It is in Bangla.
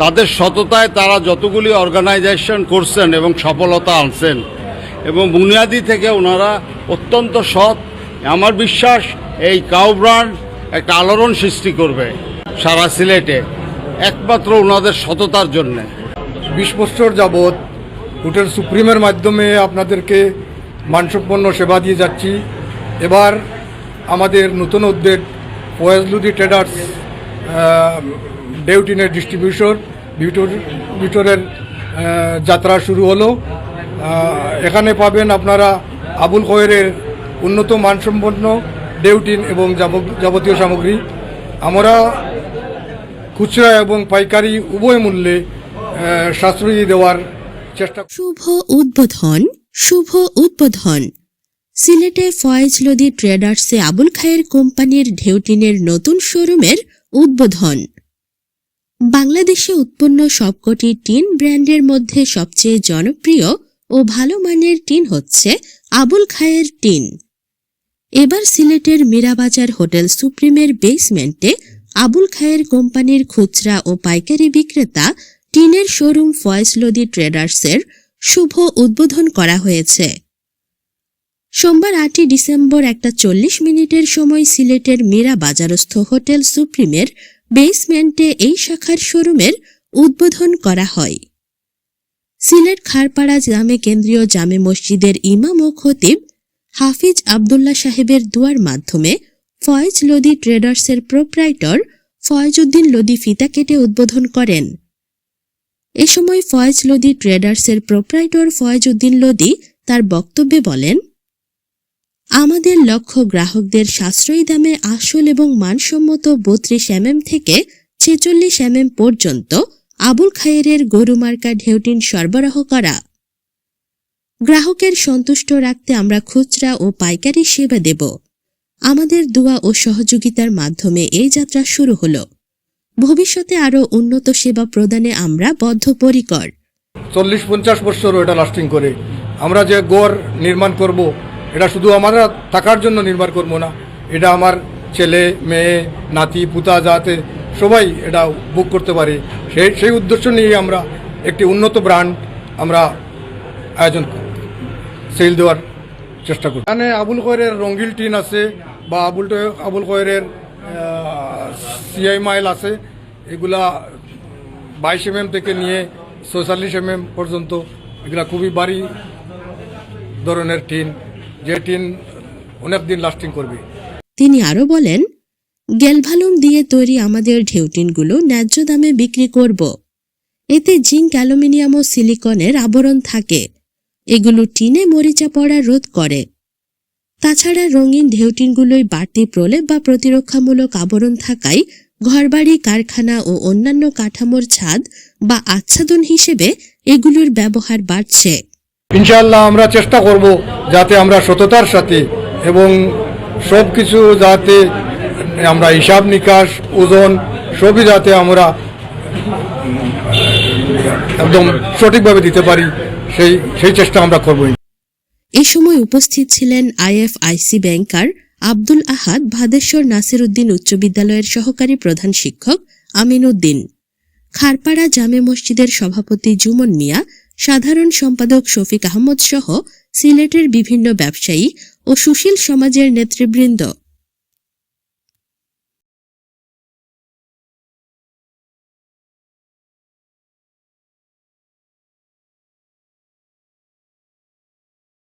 তাদের সততায় তারা যতগুলি অর্গানাইজেশন করছেন এবং সফলতা আনছেন এবং বুনিয়াদি থেকে ওনারা অত্যন্ত সৎ। আমার বিশ্বাস এই কাউ ব্র্যান্ড একটা আলোড়ন সৃষ্টি করবে সারা সিলেটে একমাত্র ওনাদের সততার জন্যে। 20 বছর যাবৎ হোটেল সুপ্রিমের মাধ্যমে আপনাদেরকে মানসম্পন্ন সেবা দিয়ে যাচ্ছি। এবার আমাদের নতুন উদ্যোগ ফয়েজ লোদি ট্রেডার্স ডেউটিনের ডিস্ট্রিবিউটরের যাত্রা শুরু হলো। এখানে পাবেন আপনারা আবুল খয়েরের উন্নত মানসম্পন্ন ডেউটিন এবং যাবতীয় সামগ্রী। আমরা খুচরা এবং পাইকারি উভয় মূল্যে সাশ্রয়ী দেওয়ার চেষ্টা। শুভ উদ্বোধন সিলেটে ফয়েজ লোদি ট্রেডার্সে আবুল খায়ের কোম্পানির ঢেউটিনের নতুন শোরুমের উদ্বোধন। বাংলাদেশে উৎপন্ন সবকটি টিন ব্র্যান্ডের মধ্যে সবচেয়ে জনপ্রিয় ও ভালো মানের টিন হচ্ছে আবুল খায়ের টিন। এবার সিলেটের মীরাবাজার হোটেল সুপ্রিমের বেসমেন্টে আবুল খায়ের কোম্পানির খুচরা ও পাইকারি বিক্রেতা টিনের শোরুম ফয়েজ লোদি ট্রেডার্সের শুভ উদ্বোধন করা হয়েছে। সোমবার 8 ডিসেম্বর 1:40 সময় সিলেটের মীরাবাজারস্থ হোটেল সুপ্রিমের বেসমেন্টে এই শাখার শোরুমের উদ্বোধন করা হয়। সিলেট খারপাড়া জামে কেন্দ্রীয় জামে মসজিদের ইমাম ও খতিব হাফিজ আবদুল্লাহ সাহেবের দুয়ার মাধ্যমে ফয়েজ লোদি ট্রেডার্সের প্রোপ্রাইটর ফয়েজউদ্দিন লোদি ফিতা কেটে উদ্বোধন করেন। এ সময় ফয়েজ লোদি ট্রেডার্সের প্রোপ্রাইটর ফয়েজউদ্দিন লোদি তার বক্তব্যে বলেন, আমাদের লক্ষ্য গ্রাহকদের সাশ্রয়ী দামে আসল এবং মানসম্মত 32 mm থেকে 46 mm পর্যন্ত আবুল খায়েরের গরুমার্কা ঢেউটিন সরবরাহ করা। গ্রাহকের সন্তুষ্ট রাখতে আমরা খুচরা ও পাইকারি সেবা দেব। আমাদের দোয়া ও সহযোগিতার মাধ্যমে এই যাত্রা শুরু হলো। ভবিষ্যতে আরও উন্নত সেবা প্রদানে আমরা বদ্ধপরিকর। 40-50 বছরও এটা লাস্টিং করে। আমরা যে গড় নির্মাণ করব এটা শুধু আমরা থাকার জন্য নির্মাণ করব না, এটা আমার ছেলে মেয়ে নাতি পুতা যাতে সবাই এটা বুক করতে পারে সেই উদ্দেশ্য নিয়ে আমরা একটি উন্নত ব্র্যান্ড আমরা আয়োজন সেল দেওয়ার চেষ্টা করি। এখানে আবুল খয়েরের রঙ্গিল টিন আছে বা আবুল খয়েরের সিআই মাইল আছে। এগুলা 22 mm থেকে নিয়ে 46 mm পর্যন্ত এগুলা খুবই ভারী ধরনের টিন, যে টিন অনেক দিন লাস্টিং করবে। তিনি আরো বলেন, গ্যালভালুম দিয়ে তৈরি আমাদের ঢেউটিনগুলো ন্যায্য দামে বিক্রি করব। এতে জিঙ্ক, অ্যালুমিনিয়াম ও সিলিকনের আবরণ থাকে। এগুলো টিনে মরিচা পড়া রোধ করে। তাছাড়া রঙিন ঢেউটিনগুলোই বাড়তি প্রলেপ বা প্রতিরক্ষামূলক আবরণ থাকায় ঘরবাড়ি, কারখানা ও অন্যান্য কাঠামোর ছাদ বা আচ্ছাদন হিসেবে এগুলোর ব্যবহার বাড়ছে। ইনশাআল্লাহ আমরা চেষ্টা করব যাতে আমরা সততার সাথে এবং সব কিছু যাতে আমরা হিসাব নিকাশ ওজন সবই যাতে আমরা একদম সঠিকভাবে দিতে পারি সেই চেষ্টা আমরা করব। এ সময় উপস্থিত ছিলেন IFIC ব্যাংকার আব্দুল আহাদ, ভাদেশ্বর নাসির উদ্দিন উচ্চ বিদ্যালয়ের সহকারী প্রধান শিক্ষক আমিন উদ্দিন, খারপাড়া জামে মসজিদের সভাপতি জুমন মিয়া, সাধারণ সম্পাদক শফিক আহমদ সহ সিলেটের বিভিন্ন ব্যবসায়ী ও সুশীল সমাজের নেতৃবৃন্দ।